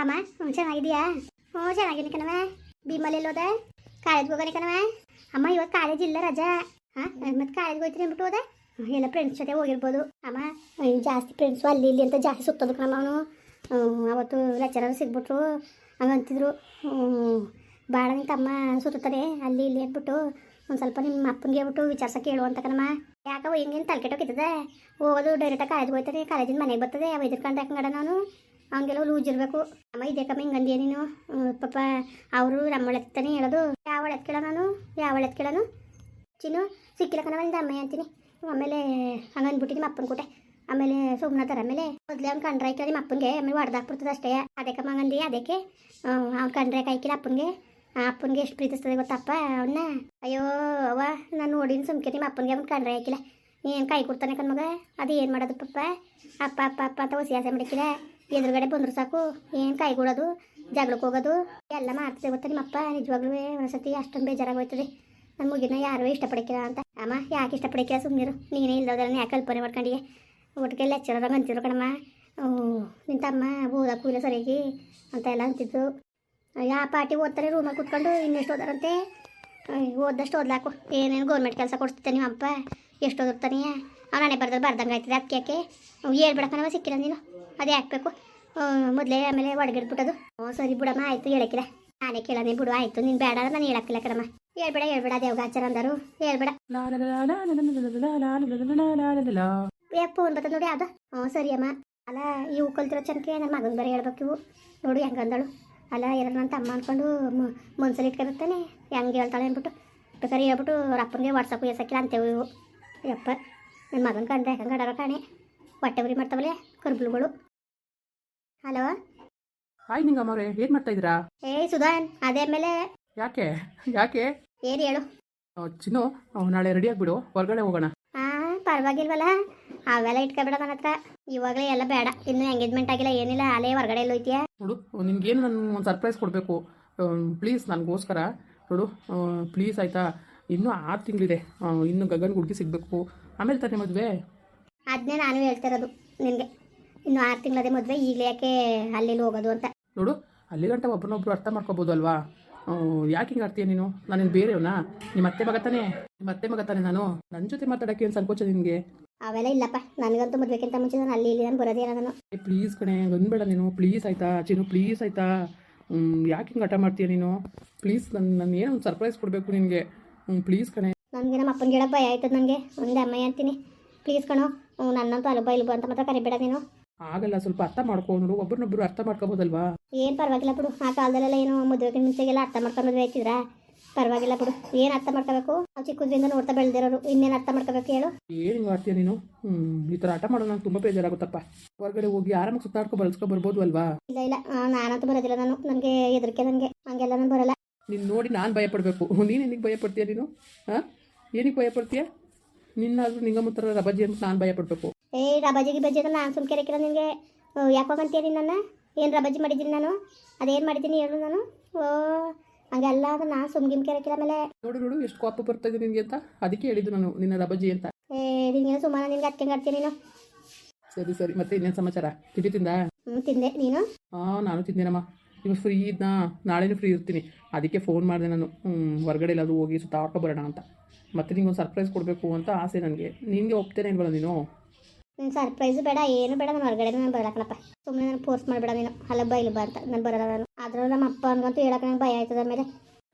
ಅಮ್ಮ ಚೆನ್ನಾಗಿದೆಯಾ? ಚೆನ್ನಾಗಿದ್ದೀನಿ ಕಣವ. ಭೀಮಲ್ಲಿ ಹೋದೆ? ಕಾಲೇಜ್ಗೆ ಹೋಗೋಣ ಕಣವ. ಅಮ್ಮ ಇವತ್ತು ಕಾಲೇಜ್ ಇಲ್ಲ, ರಜಾ. ಮತ್ತು ಕಾಲೇಜ್ಗೆ ಹೋಗ್ತೀನಿ ಅಂದ್ಬಿಟ್ಟು ಹೋದೆ. ಎಲ್ಲ ಫ್ರೆಂಡ್ಸ್ ಜೊತೆ ಹೋಗಿರ್ಬೋದು ಅಮ್ಮ. ಜಾಸ್ತಿ ಫ್ರೆಂಡ್ಸು ಅಲ್ಲಿ ಇಲ್ಲಿ ಅಂತ ಜಾಸ್ತಿ ಸುತ್ತೋದು ಕಣಮ್ಮ ಅವನು. ಅವತ್ತು ಲೆಕ್ಚರರ್ ಸಿಗ್ಬಿಟ್ರು, ಹಂಗಂತಿದ್ರು ಭಾಳ ನಿಂತ ಅಮ್ಮ ಸುತ್ತಾರೆ ಅಲ್ಲಿ ಇಲ್ಲಿ ಅಂದ್ಬಿಟ್ಟು ಒಂದು ಸ್ವಲ್ಪ ನಿಮ್ಮ ಅಪ್ಪನಿಗೆ ಹೇಳ್ಬಿಟ್ಟು ವಿಚಾರಿಸೋಕೆ ಹೇಳು ಅಂತ ಕಣಮ್ಮ. ಯಾಕವ ಹಿಂಗೇನು ತಲೆ ಕೆಟ್ಟೋಗಿರ್ತದೆ, ಹೋಗೋದು ಡೈರೆಕ್ಟಾಗಿ ಕಾಲೇಜ್ಗೆ ಹೋಗ್ತದೆ, ಕಾಲೇಜಿಂದ ಮನೆಗೆ ಬರ್ತದೆ. ಅವ ಇದ್ರಕಂಡು ಯಾಕಂಗಡ ನಾನು ಅವನಿಗೆಲ್ಲ ಲೂಜ್ ಇರಬೇಕು. ಅಮ್ಮ ಇದೇ ಕಮ್ಮಿ ಹಿಂಗಂದಿಯ ನೀನು? ಪಾಪ ಅವರು ನಮ್ಮೊಳೆತ್ತಾನೆ ಹೇಳೋದು. ಯಾವ ಒಳೆತ್ ಕೇಳೋ ನಾನು? ಯಾವ ಒಳೆತ್ ಕೇಳೋನು? ಚಿನ್ನು ಸಿಕ್ಕಿಲ್ಲ ಕಣವ ನಿಂದ ಅಮ್ಮ ಅಂತೀನಿ. ಆಮೇಲೆ ಹಂಗಂದ್ಬಿಟ್ಟು ನಿಮ್ಮ ಅಪ್ಪನ ಕೂಟೆ. ಆಮೇಲೆ ಸುಮ್ಮನೆ ತರ ಆಮೇಲೆ ಮೊದಲೇ ಅವ್ನು ಕಂಡ್ರೆ ಆಯ್ಕಿಲ್ಲ ನಿಮ್ಮ ಅಪ್ಪನಿಗೆ, ಆಮೇಲೆ ಹೊಡೆದಾಕ್ಬಿಡ್ತದೆ ಅಷ್ಟೇ. ಅದಕ್ಕೆ ಮಂಗಂದಿ ಅದಕ್ಕೆ ಅವ್ನು ಕಂಡ್ರೆ ಕಾಯ್ಕಿಲ್ಲ ಅಪ್ಪನಿಗೆ ಎಷ್ಟು ಪ್ರೀತಿಸ್ತದೆ ಗೊತ್ತಪ್ಪ ಅವನ್ನ. ಅಯ್ಯೋ ಅವ್ವ ನಾನು ನೋಡಿನ ಸುಮ್ಕೆ ನಿಮ್ಮ ಅಪ್ಪನಿಗೆ ಅವ್ನು ಕಂಡ್ರೆ ಆಯ್ಕಿಲ್ಲ. ಏನು ಕೈ ಕೊಡ್ತಾನೆ ಕಣ್ಮಗ, ಅದು ಏನು ಮಾಡೋದು ಪಪ್ಪ? ಅಪ್ಪ ಅಪ್ಪ ಅಪ್ಪ ಅಂತ ಹೊಸಿ ಆಸೆ ಮಾಡಿಕ್ಕಿಲ್ಲ. ಎದುರುಗಡೆ ಬಂದ್ರು ಸಾಕು ಏನು ಕೈ ಕೊಡೋದು, ಜಗಳಕ್ಕೆ ಹೋಗೋದು ಎಲ್ಲ ಮಾಡ್ತದೆ ಗೊತ್ತಾ ನಿಮ್ಮಪ್ಪ. ನಿಜವಾಗ್ಲೂ ಒಂದ್ಸತಿ ಅಷ್ಟೊಂದು ಬೇಜಾರಾಗೋಯ್ತದೆ. ನನ್ನ ಮುಗಿನ ಯಾರೂ ಇಷ್ಟಪಡಕ್ಕಿಲ್ಲ ಅಂತ. ಅಮ್ಮ ಯಾಕೆ ಇಷ್ಟಪಡಕ್ಕಿಲ್ಲ? ಸುಮ್ಮನಿರು, ನೀನೇ ಇಲ್ದೋದ್ರನ್ನ ಯಾಕೆ ಕಲ್ಪನೆ ಮಾಡ್ಕೊಂಡಿಗೆ? ಒಟ್ಟಿಗೆ ಲೆಕ್ಚರದಾಗ ಅಂತಿದ್ರು ಕಣಮ್ಮ, ನಿನ್ನ ತಮ್ಮ ಓದಕ್ಕೂ ಇಲ್ಲ ಸರಿಯಾಗಿ ಅಂತ ಎಲ್ಲ ಅಂತಿದ್ರು. ಯಾವ ಪಾರ್ಟಿ ಓದ್ತಾರೆ ರೂಮಾಗಿ ಕೂತ್ಕೊಂಡು, ಇನ್ನೆಷ್ಟು ಓದಾರಂತೆ? ಓದಷ್ಟು ಓದ್ಲಾಕು, ಏನೇನು ಗೌರ್ಮೆಂಟ್ ಕೆಲಸ ಕೊಡ್ತಿದ್ದೆ ನಿಮ್ಮಪ್ಪ, ಎಷ್ಟು ಓದಿರ್ತಾನೆ? ಅವ್ನು ನಾನೇ ಬರ್ದಂಗೆ ಆಯ್ತದೆ. ಅದಕ್ಕೆ ಯಾಕೆ ಹೇಳ್ಬಿಡಕ್ಕನವ ಸಿಕ್ಕಿಲ್ಲ ನೀನು? ಅದು ಯಾಕಬೇಕು ಮೊದಲೇ ಆಮೇಲೆ ಒಡಗಿಡ್ಬಿಟ್ಟದು. ಸರಿ ಬಿಡಮ್ಮ, ಆಯಿತು ಹೇಳಕ್ಕಿಲ್ಲ, ನಾನೇ ಕೇಳೋಣ ಬಿಡು. ಆಯಿತು ನೀನು ಬೇಡ ನಾನು ಹೇಳಕ್ಕಿಲ್ಲ ಕಣಮ್ಮ. ಹೇಳ್ಬೇಡ ದೇವ್ಗ ಆಚಾರ ಅಂದರು, ಹೇಳ್ಬೇಡ. ಫೋನ್ ಬರ್ತದೆ ನೋಡಿ ಅದು. ಸರಿ ಅಮ್ಮ. ಅಲ್ಲ ಇವು ಕಲ್ತಿರೋ ಚನಕ್ಕೆ ನನ್ನ ಮಗನ ಬೇರೆ ಹೇಳ್ಬೇಕು. ಇವು ನೋಡು ಹೆಂಗೆ ಅಂದಳು. ಅಲ್ಲ ಎರಡು ನನ್ನ ತಮ್ಮ ಅಂದ್ಕೊಂಡು ಮನ್ಸಲ್ಲಿ ಇಟ್ಕೊಂಡಿರ್ತಾನೆ, ಹೆಂಗೆ ಹೇಳ್ತಾಳೆ ಅಂದ್ಬಿಟ್ಟು ಬೇಕಾದ್ರೆ ಹೇಳ್ಬಿಟ್ಟು ಅವ್ರ ಅಪ್ಪನಿಗೆ ವಾಟ್ಸಪ್ ಎಸಕ್ಕಿಲ್ಲ ಅಂತೇವು ಇವು. ಯಪ್ಪ ನನ್ನ ಮಗನ ಕಂಡ್ರೆ ಹೆಂಗೆ ಆಡಾರೋ ಕಾಣೆ, ಹೊಟ್ಟೆ ಉರಿ ಮಾಡ್ತಾವಲ್ಲೇ ಕರ್ಬುಳುಗಳು. ಹಲೋ ಹಾಯ್ ನಿಂಗಮ್ಮವ್ರೆ, ಏನು ಮಾಡ್ತಾ ಇದ್ದೀರಾ? ಸುಧಾನ್ ಅದೇ ಮೇಲೆ ಯಾಕೆ ಏನು ಹೇಳು. ಚಿನ್ನು ನಾಳೆ ರೆಡಿ ಆಗಿಬಿಡು, ಹೊರಗಡೆ ಹೋಗೋಣ. ಪರವಾಗಿಲ್ವಲ್ಲ, ಅವೆಲ್ಲ ಇಟ್ಕೊಬೇಡ ನನ್ನ ಹತ್ರ. ಇವಾಗಲೇ ಎಲ್ಲ ಬೇಡ, ಇನ್ನೂ ಎಂಗೇಜ್ಮೆಂಟ್ ಆಗಿಲ್ಲ ಏನಿಲ್ಲ, ಅಲ್ಲೇ ಹೊರಗಡೆ ಎಲ್ಲ ಹೋಯ್ತೀಯಾ? ನೋಡು ನಿನ್ಗೇನು ನಾನು ಒಂದು ಸರ್ಪ್ರೈಸ್ ಕೊಡಬೇಕು ಪ್ಲೀಸ್, ನನಗೋಸ್ಕರ ನೋಡು ಪ್ಲೀಸ್ ಆಯಿತಾ. ಇನ್ನೂ 6 ತಿಂಗಳಿದೆ, ಇನ್ನು ಗಗನ್ ಹುಡುಗಿ ಸಿಗಬೇಕು, ಆಮೇಲೆ ತಾನೇ ಮದುವೆ. ಅದನ್ನೇ ನಾನು ಹೇಳ್ತಿರೋದು ನಿನಗೆ, ಇನ್ನು 6 ತಿಂಗಳದೇ ಮದುವೆ, ಈಗಲೇ ಯಾಕೆ ಅಲ್ಲಿ ಹೋಗೋದು ಅಂತ. ನೋಡು ಅಲ್ಲಿ ಗಂಟ ಒಬ್ಬರನ್ನೊಬ್ರು ಅರ್ಥ ಮಾಡ್ಕೋಬೋದು ಅಲ್ವಾ? ಯಾಕೆ ಹಿಂಗೆ ಆಡ್ತೀಯ ನೀನು? ನಾನೇನು ಬೇರೆಯವನಾ? ನಿಮ್ಮ ಅತ್ತೆ ಮಗ ತಾನೆ ನಾನು. ನನ್ನ ಜೊತೆ ಮಾತಾಡೋಕ್ಕೆ ಏನು ಸಂಕೋಚ ನಿನಗೆ? ಅವೆಲ್ಲ ಇಲ್ಲಪ್ಪ, ನನಗಂತೂ ಮದುವೆಕ್ಕಿಂತ ಮುಂಚೆ ನಾನು ಅಲ್ಲಿ ಇಲ್ಲಿ ನಾನು ಬರೋದೇ ಇಲ್ಲ ನಾನು. ಪ್ಲೀಸ್ ಕಣೆ, ಬಂದ್ಬೇಡ ನೀನು, ಪ್ಲೀಸ್ ಆಯಿತಾ ಚಿನ್ನು, ಪ್ಲೀಸ್ ಆಯಿತಾ? ಯಾಕೆ ಹಿಂಗೆ ಹಠ ಮಾಡ್ತೀಯ ನೀನು? ಪ್ಲೀಸ್ ನಾನು ಏನೋ ಒಂದು ಸರ್ಪ್ರೈಸ್ ಕೊಡಬೇಕು ನಿನಗೆ, ಪ್ಲೀಸ್ ಕಣೆ. ನನಗೆ ನಮ್ಮ ಅಪ್ಪನ ಗಿಡ ಭಯ ಆಯ್ತದ, ನನಗೆ ಒಂದೇ ಅಮ್ಮಯ್ಯ ಅಂತೀನಿ. ಪ್ಲೀಸ್ ಕಣೋ, ನನ್ನಂತೂ ಅಲುಬ ಇಲ್ಬ ಅಂತ ಮಾತ್ರ ಕರಿಬೇಡ ನೀನು. ಆಗಲ್ಲ, ಸ್ವಲ್ಪ ಅರ್ಥ ಮಾಡ್ಕೊ ನೋಡು, ಒಬ್ಬರನ್ನೊಬ್ರು ಅರ್ಥ ಮಾಡ್ಕೋಬೋದಲ್ವಾ? ಏನು ಪರವಾಗಿಲ್ಲ ಬಿಡು, ಆ ಕಾಲದಲ್ಲೆಲ್ಲ ಏನು ಮದುವೆಗೆ ಮುಂಚೆಗೆಲ್ಲ ಅರ್ಥ ಮಾಡ್ಕೊಂಡು ಮದುವೆ ಆಯ್ತಿದ್ರಾ? ಪರವಾಗಿಲ್ಲ ಬಿಡು, ಏನು ಅರ್ಥ ಮಾಡ್ಕೋಬೇಕು? ನಾವು ಚಿಕ್ಕದ್ರಿಂದ ನೋಡ್ತಾ ಬೆಳೆದಿರೋರು, ಇನ್ನೇನು ಅರ್ಥ ಮಾಡ್ಕೋಬೇಕು ಹೇಳು? ಏನು ಮಾಡ್ತೀಯ ನೀನು? ಈ ಥರ ಆಟ ಮಾಡೋದು ನಂಗೆ ತುಂಬ ಬೇಜಾರಾಗುತ್ತಪ್ಪ. ಹೊರಗಡೆ ಹೋಗಿ ಆರಾಮಾಗಿ ಸುತ್ತಾಡ್ಕೊ ಬರ್ಬೋದು ಅಲ್ವಾ? ಇಲ್ಲ ನಾನಂತೂ ಬರೋದಿಲ್ಲ, ನನಗೆ ಹೆದರಿಕೆ, ನನಗೆ ಹಂಗೆಲ್ಲ ನಾನು ಬರಲ್ಲ. ನೀನು ನೋಡಿ ನಾನು ಭಯ ಪಡಬೇಕು, ನೀನು ಏನಕ್ಕೆ ಭಯ ಪಡ್ತೀಯ ನೀನು? ಏನಕ್ಕೆ ಭಯ ಪಡ್ತೀಯ? ನಿನ್ನಾದ್ರೂ ನಿಂಗಮ್ಮ ಥರ ರಬಾಜಿ ಅಂತ ನಾನು ಭಯ ಪಡಬೇಕು? ರಬಾಜಿ ಅಂತ ನಾನು ಸುಮ್ಕೆ ಇರಕ್ಕಿಲ್ಲ ನಿನಗೆ. ಯಾಕೋಗಂತೀಯ ನಿನ್ನ? ಏನು ರಬಾಜಿ ಮಾಡಿದ್ದೀನಿ ನಾನು? ಅದೇನು ಮಾಡಿದ್ದೀನಿ ಹೇಳು ನಾನು? ಹಂಗೆಲ್ಲ ಅಂದ್ರೆ ನಾನು ಸುಮ್ಗಿಮ್ಕೆ ಇರಕ್ಕಿಲ್ಲ. ಆಮೇಲೆ ನೋಡು ಎಷ್ಟು ಕೋಪ ಬರ್ತಾ ಇದೆ ನಿನಗೆ ಅಂತ, ಅದಕ್ಕೆ ಹೇಳಿದ್ದು ನಾನು ನಿನ್ನ ರಬಾಜಿ ಅಂತ. ನಿನಗೇನು ಸುಮ್ಮನೆ ನಿನ್ಗೆ ಅದಕ್ಕೆ ಆಡ್ತೀನಿ ನೀನು. ಸರಿ ಮತ್ತೆ ಇನ್ನೇನು ಸಮಾಚಾರ? ತಿಂದ? ತಿಂದೆ, ನೀನು? ನಾನು ತಿಂದೇನಮ್ಮ. ಇವಾಗ ಫ್ರೀ ಇದ್ನಾ, ನಾಳೆನೂ ಫ್ರೀ ಇರ್ತೀನಿ, ಅದಕ್ಕೆ ಫೋನ್ ಮಾಡಿದೆ ನಾನು. ಹೊರಗಡೆ ಎಲ್ಲಾದರೂ ಹೋಗಿ ಸುತ್ತಾಡ್ಕೊ ಬರೋಣ ಅಂತ. ಮತ್ತೆ ನಿಂಗೊಂದು ಸರ್ಪ್ರೈಸ್ ಕೊಡಬೇಕು ಅಂತ ಆಸೆ ನನಗೆ. ನಿನಗೆ ಒಪ್ತೇನೆ ಇಲ್ವಲ್ಲ ನೀನು? ಸರ್ಪ್ರೈಸು ಬೇಡ, ಏನು ಬೇಡ, ನಾನು ಹೊರಗಡೆ ನಾನು ಬರಕನಪ್ಪ. ಸುಮ್ಮನೆ ನಾನು ಫೋರ್ಸ್ ಮಾಡಿಬೇಡ ನೀನು, ಅಲ್ಲಬ್ಬ ಇಲ್ಲಬ್ಬ ಅಂತ. ನಾನು ಬರೋಲ್ಲ ನಾನು. ಆದ್ರೂ ನಮ್ಮ ಅಪ್ಪ ಅನ್ಗಂತೂ ಹೇಳಕ್ಕೆ ನಂಗೆ ಭಯ ಆಯ್ತದ. ಆಮೇಲೆ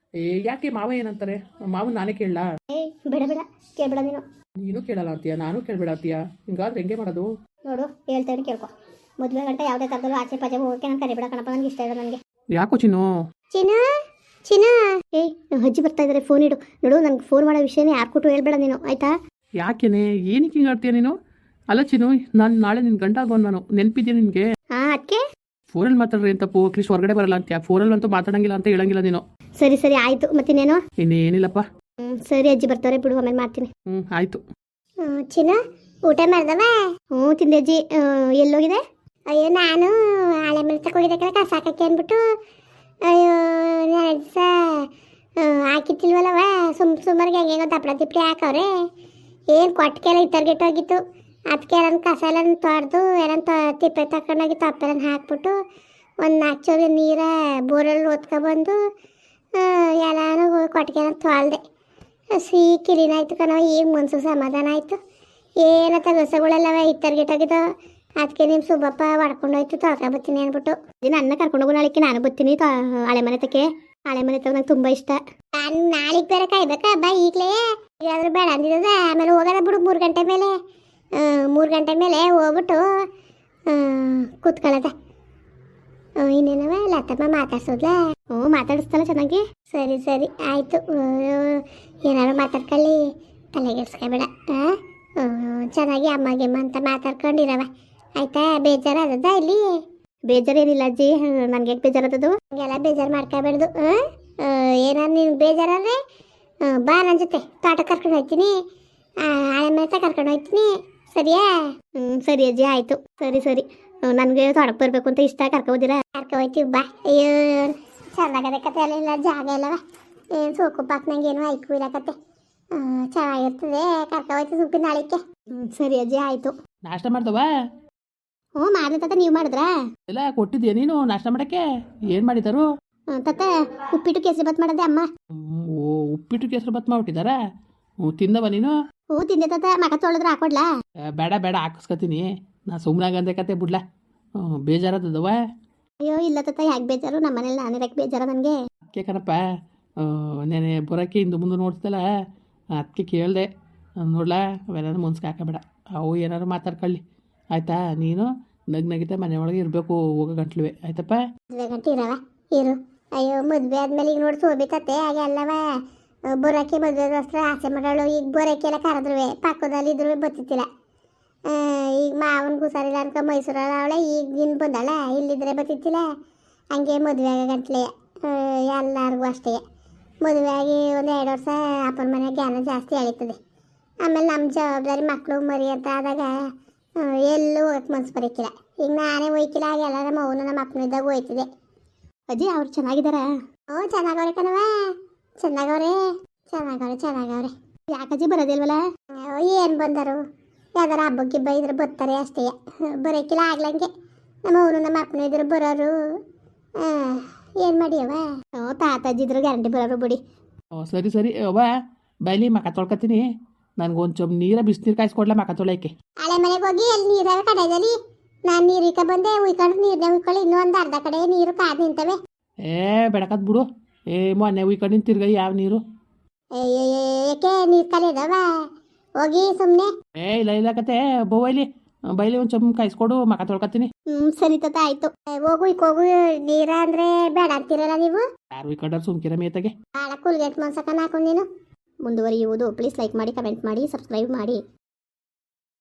ಯಾಕೆ ಮಾವ ಏನಂತಾರೆ? ಮಾವ ನಾನೇ ಕೇಳಲ್ಲ? ಬೇಡ ಕೇಳಬೇಡ ನೀನು ಕೇಳಲ್ಲ ಅಂತೀಯ, ನಾನು ಕೇಳಬೇಡ ಅಂತೀಯ, ಹಿಂಗಾದ್ರೆ ಹೆಂಗೆ ಮಾಡೋದು? ನೋಡು ಹೇಳ್ತೇನೆ ಕೇಳ್ಕೊ. ಮದುವೆ ಗಂಟೆ ಯಾವುದೇ ಥರದಲ್ಲೂ ಆಚೆ ಪಾಚೆ ಹೋಗೋಕ್ಕೆ ನಾನು ಕರಿಬೇಡ ಕಣಪ್ಪ, ನನಗೆ ಇಷ್ಟ ಇಲ್ಲ. ನನಗೆ ಯಾಕೋ ಚಿನ್ನು ಅಜ್ಜಿ ಬರ್ತಾ ಇದ್ದಾರೆ, ಫೋನ್ ಇಡು. ನೋಡು ನನಗೆ ಫೋನ್ ಮಾಡೋ ವಿಷಯನೇ ಯಾರು ಕೊಟ್ಟು ಹೇಳ್ಬೇಡ ನೀನು, ಆಯ್ತಾ? ಯಾಕೆನೆ, ಏನಕ್ಕೆ ಹಿಂಗೆ ಆಡ್ತೀಯ ನೀನು? ಅಲ್ಲ ಚಿನ್ನು, ನಾನು ನಾಳೆ ನಿನ್ನ ಗಂಡ ಆಗೋನು, ನಾನು ನೆನಪಿದ್ಯಾ ನಿನಗೆ? ಅದಕ್ಕೆ ಫೋನಲ್ಲಿ ಮಾತಾಡ್ರಿ ಅಂತ ಅಟ್ಲೀಸ್ಟ್ ಹೊರಗಡೆ ಬರಲ್ಲ ಅಂತೀಯ, ಫೋನಲ್ಲಿ ಅಂತೂ ಮಾತಾಡಂಗಿಲ್ಲ ಅಂತ ಹೇಳಂಗಿಲ್ಲ ನೀನು. ಸರಿ ಆಯಿತು, ಮತ್ತಿನ್ನೇನು? ಇನ್ನೇನಿಲ್ಲಪ್ಪ. ಸರಿ ಅಜ್ಜಿ ಬರ್ತಾರೆ ಬಿಡು, ಆಮೇಲೆ ಮಾಡ್ತೀನಿ. ಆಯಿತು. ಚಿನ್ನ ಊಟ ಮಾಡ್ದವ? ತಿಂದೆ ಅಜ್ಜಿ. ಎಲ್ಲೋಗಿದೆ? ಅಯ್ಯೋ ನಾನು ಹಳೆ ಮೇಲೆ ತಗೋಗಿದ್ದೆ ಕಡೆ ಕಸ ಹಾಕಕ್ಕೆ ಅಂದ್ಬಿಟ್ಟು, ಅಯ್ಯೋ 2 ದಿವಸ ಹಾಕಿತ್ತಿಲ್ವಲ್ಲವ, ಸುಮಾರಿಗೆ ಹೆಂಗೆ ತಪ್ಪಳ ತಿಪ್ಪಡಿ ಹಾಕವ್ರೆ. ಏನು ಕೊಟ್ಟಿಗೆಲ್ಲ ಇತ್ತರ್ಗೆಟ್ಟೋಗಿತ್ತು, ಅದಕ್ಕೆ ಎಲ್ಲ ಕಸ ಎಲ್ಲ ತೊಳೆದು ಎಲ್ಲ ತಿಪ್ಪೆ ತಗೊಂಡೋಗಿ ತಪ್ಪೆಲ್ಲ ಹಾಕ್ಬಿಟ್ಟು ಒಂದು 4 ಚೋರಿ ನೀರ ಬೋರಲ್ಲಿ ಓದ್ಕೊಬಂದು ಎಲ್ಲಾನು ಕೊಟ್ಟಿಗೆ ತೊಳ್ದೆ ಕ್ಲೀನ್ ಆಯ್ತು ಕಣವ. ಈಗ ಮನ್ಸು ಸಮಾಧಾನ ಆಯಿತು. ಏನೋ ತಗಸಗಳೆಲ್ಲವ ಇತ್ತರ್ಗಿಟ್ಟಾಗಿದ್ದು. ಅದಕ್ಕೆ ನಿಮ್ಮ ಸುಬ್ಬಪ್ಪ ಹೊಡ್ಕೊಂಡೋಯ್ತು ತೊಳ್ಕೊಬತ್ತೀನಿ ಅಂದ್ಬಿಟ್ಟು ನನ್ನ ಕರ್ಕೊಂಡೋಗು. ನಾಳೆಗೆ ನಾನು ಬರ್ತೀನಿ ಹಳೆ ಮನೆ ತಕ್ಕೆ. ಹಳೆ ಮನೆ ತಗ ನಂಗೆ ತುಂಬ ಇಷ್ಟ. ನಾನು ನಾಳೆಗೆ ಬೇರೆ ಕಾಯ್ಬೇಕಾ ಬಾ ಈಗಲೇ ಯಾವ್ದಾದ್ರು ಬೇಡ ಅಂದಿದ್ದದ. ಆಮೇಲೆ ಹೋಗೋಣ ಬಿಡು 3 ಗಂಟೆ ಮೇಲೆ. 3 ಗಂಟೆ ಮೇಲೆ ಹೋಗ್ಬಿಟ್ಟು ಕೂತ್ಕೊಳ್ಳೋದ. ಇನ್ನೇನವ ಲತಮ್ಮ ಮಾತಾಡ್ಸೋದ್ಲ? ಹ್ಞೂ ಮಾತಾಡಿಸ್ತಲ್ಲ ಚೆನ್ನಾಗಿ. ಸರಿ ಸರಿ ಆಯಿತು. ಏನಾರು ಮಾತಾಡ್ಕೊಳ್ಳಿ, ತಲೆಗೆಡ್ಸ್ಕೊಬೇಡ. ಚೆನ್ನಾಗಿ ಅಮ್ಮಗೆಮ್ಮ ಅಂತ ಮಾತಾಡ್ಕೊಂಡಿರವ ಆಯ್ತಾ. ಬೇಜಾರದ ಇಲ್ಲಿ? ಬೇಜಾರೇನಿಲ್ಲ ಅಜ್ಜಿ, ನನಗೆ ಬೇಜಾರದದು. ಹಂಗೆಲ್ಲ ಬೇಜಾರು ಮಾಡ್ಕೋಬೇಡ್ದು. ಏನಾರು ನೀನು ಬೇಜಾರಾದ್ರೆ ಬಾ ನನ್ನ ಜೊತೆ ತೋಟ ಕರ್ಕೊಂಡು ಹೋಗ್ತೀನಿ, ಹಳೆ ಮನೆ ಕರ್ಕೊಂಡು ಹೋಗ್ತೀನಿ. ಸರಿಯಾ? ಸರಿ ಅಜ್ಜಿ ಆಯಿತು. ಸರಿ ಸರಿ, ನನಗೆ ತೋಟಕ್ಕೆ ಬರಬೇಕು ಅಂತ ಇಷ್ಟ. ಕರ್ಕೊಬೋದಿರಾ? ಕರ್ಕೊ ಹೋಗ್ತೀವಿ ಬಾ. ಅಯ್ಯೋ ಚೆನ್ನಾಗದೆ ಕತೆ ಅಲ್ಲೆಲ್ಲ ಜಾಗ ಇಲ್ಲವ. ಏನು ಸೋಕು ಪಾಕ್ ನಂಗೆ ಏನು ಆಯ್ಕು ಇಲ್ಲ ಕತೆ. ಚೆನ್ನಾಗಿರ್ತದೆ. ಕರ್ಕೊ ಹೋಯ್ತು ಸುಪ್ಪಿ ನಾಳಿಕೆ. ಸರಿ ಅಜ್ಜಿ ಆಯಿತು. ನಾಷ್ಟ ಮಾಡ್ದವ? ಹ್ಞೂ ಮಾಡಿದೆ ತಾತ. ನೀವು ಮಾಡಿದ್ರಾ? ಎಲ್ಲ ಕೊಟ್ಟಿದ್ಯಾ ನೀನು ನಾಷ್ಟ ಮಾಡೋಕ್ಕೆ? ಏನು ಮಾಡಿದರು ತಾತ? ಉಪ್ಪಿಟ್ಟು ಕೇಸರಿ ಬಾತ್ ಮಾಡಿದೆ ಅಮ್ಮ. ಓ, ಉಪ್ಪಿಟ್ಟು ಕೇಸರಿ ಬಾತ್ ಮಾಡ್ಬಿಟ್ಟಿದ್ದಾರಾ? ತಿಂದವ ನೀನು? ಹ್ಞೂ ತಿಂದೆ ತಾತ. ಮಗ ತೊಳೆದ್ರೆ ಹಾಕೊಡ್ಲಾ? ಬೇಡ ಬೇಡ, ಹಾಕಿಸ್ಕೊತೀನಿ. ನಾ ಸುಮ್ಮನಾಗಂದೆ ಕತೆ ಬಿಡ್ಲಾ. ಬೇಜಾರದವ? ಅಯ್ಯೋ ಇಲ್ಲ ತಾತ, ಯಾಕೆ ಬೇಜಾರು? ನಮ್ಮ ಮನೇಲಿ ನಾನಿರಕ್ಕೆ ಬೇಜಾರ ನನಗೆ. ಅದಕ್ಕೆ ಕಣಪ್ಪ, ನೆನೆ ಬರೋಕ್ಕೆ ಇಂದು ಮುಂದೆ ನೋಡ್ತಲ್ಲ, ಅದಕ್ಕೆ ಕೇಳಿದೆ. ನೋಡ್ಲಾ, ಅವೆಲ್ಲ ಮುನ್ಸ್ಗೆ ಹಾಕಬೇಡ. ಅವು ಏನಾರು ಮಾತಾಡ್ಕೊಳ್ಳಿ ಆಯಿತಾ. ನೀನು ನಗಿತಾ ಮನೆ ಒಳಗೆ ಇರಬೇಕು ಹೋಗೋ ಗಂಟ್ಲುವೆ. ಆಯ್ತಪ್ಪ? ಮದುವೆ ಗಂಟೆ ಇರವ ಇರು. ಅಯ್ಯೋ ಮದುವೆ ಆದ್ಮೇಲೆ ಈಗ ನೋಡಿ ಸೋಬಿತತ್ತೆ. ಹಾಗೆ ಅಲ್ಲವ ಬರೋಕ್ಕೆ ಮದುವೆಗೋಸ್ಕರ ಆಸೆ ಮಾಡೋಳು. ಈಗ ಬರೋಕ್ಕೆಲ್ಲ ಕರೆದ್ರುವೆ ಪಕ್ಕದಲ್ಲಿ ಇದ್ರು ಬತ್ತಿತ್ತಿಲ್ಲ. ಈಗ ಮಾವನಿಗೆ ಹುಷಾರಿಲ್ಲ ಅನ್ಕೊ ಮೈಸೂರಲ್ಲಿ ಅವಳೆ. ಈಗ ಇನ್ನು ಬಂದಾಳ, ಇಲ್ಲಿದ್ರೆ ಬತ್ತಿತ್ತಿಲ್ಲ. ಹಂಗೆ ಮದುವೆ ಆಗೋ ಗಂಟ್ಲೆ ಎಲ್ಲರಿಗೂ ಅಷ್ಟೇ. ಮದುವೆ ಆಗಿ ಒಂದು 2 ವರ್ಷ ಅಪ್ಪನ ಮನೆ ಜ್ಞಾನ ಜಾಸ್ತಿ ಎಳೀತದೆ. ಆಮೇಲೆ ನಮ್ಮ ಜವಾಬ್ದಾರಿ ಮಕ್ಕಳು ಮರಿ ಅಂತ ಆದಾಗ ಎಲ್ಲೂ ಹೋಗಕ್ಕೆ ಮನ್ಸು ಬರೋಕ್ಕಿಲ್ಲ. ಈಗ ನಾನೇ ಹೋಯ್ಕಿಲ್ಲ. ಹಾಗೆಲ್ಲ ನಮ್ಮ ಅವನು ನಮ್ಮ ಅಪ್ಪನಿದ್ದಾಗ ಹೋಯ್ತಿದೆ. ಅಜ್ಜಿ ಅವ್ರು ಚೆನ್ನಾಗಿದ್ದಾರಾ? ಹ್ಞೂ ಚೆನ್ನಾಗವ್ರೆ ಕಣವ, ಚೆನ್ನಾಗವ್ರೆ. ಯಾಕಜ್ಜಿ ಬರೋದಿಲ್ವಲ್ಲ? ಏನು ಬಂದರು? ಯಾವ್ದಾರು ಹಬ್ಬಕ್ಕೆ ಇದ್ರೆ ಬರ್ತಾರೆ ಅಷ್ಟೇ. ಬರೋಕ್ಕಿಲ್ಲ ಆಗ್ಲಂಗೆ. ನಮ್ಮ ಅವನು ನಮ್ಮ ಅಪ್ಪನ ಇದ್ರು ಬರೋರು. ಏನು ಮಾಡಿಯವ? ತಾತಾಜಿ ಇದ್ರು ಗ್ಯಾರಂಟಿ ಬರೋರು ಬಿಡಿ. ಸರಿ ಸರಿ ಅವ್ವ, ಬೈಲಿ ಮಕ ತೊಳ್ಕೊತೀನಿ. ನನಗೊಂದು ಚೊಂಬು ನೀರ ಬಿಸಿನೀರು ಕಾಯಿಸ್ಕೊಡ್ಲ ಮಕ ತೊಳೆಯೋಕ್ಕೆ. ಹಳೆ ಮನೆಗೆ ಹೋಗಿ ಅಲ್ಲಿ ನೀರಾವ ಕಡೆಯಲ್ಲಿ ನಾನು ನೀರು ಇಕ್ಕ ಬಂದೆ. ಉಯ್ಕೊಂಡು ನೀರನ್ನೇ ಉಯ್ಕೊಳ್ಳಿ. ಇನ್ನೂ ಒಂದು ಅರ್ಧ ಕಡೆ ನೀರು ಕಾದು ನಿಂತವೆ. ಬೆಳಕದ್ ಬಿಡು. ಮೊನ್ನೆ ಉಯ್ಕೊಂಡು ತಿರ್ಗ ಯಾವ ನೀರು? ಏಕೆ ನೀರು ಖಾಲಿ ಇದಾವ? ಹೋಗಿ ಸುಮ್ಮನೆ. ಇಲ್ಲ ಕತೆ ಬೈಲಿ ಒಂದು ಚೊಂಬು ಕಾಯಿಸ್ಕೊಡು, ಮಕ ತೊಳ್ಕೊತೀನಿ. ಸರಿ ತಾತ ಆಯ್ತು. ಹೋಗು ಇಕ್ಕೋಗು. ನೀರ ಅಂದ್ರೆ ಬೇಡ ಅಂತೀರಲ್ಲ ನೀವು. ಯಾರು ಉಯ್ಕೊಂಡ್ರೆ ಸುಮ್ಕಿರ ಮೇತಗೆ. ಭಾಳ ಕುಲ್ಗೆಟ್ ಮನ್ಸಕ ಹಾಕೊಂಡು ನೀನು. ಮುಂದುವರಿಯುವುದು. ಪ್ಲೀಸ್ ಲೈಕ್ ಮಾಡಿ, ಕಮೆಂಟ್ ಮಾಡಿ, ಸಬ್ಸ್ಕ್ರೈಬ್ ಮಾಡಿ.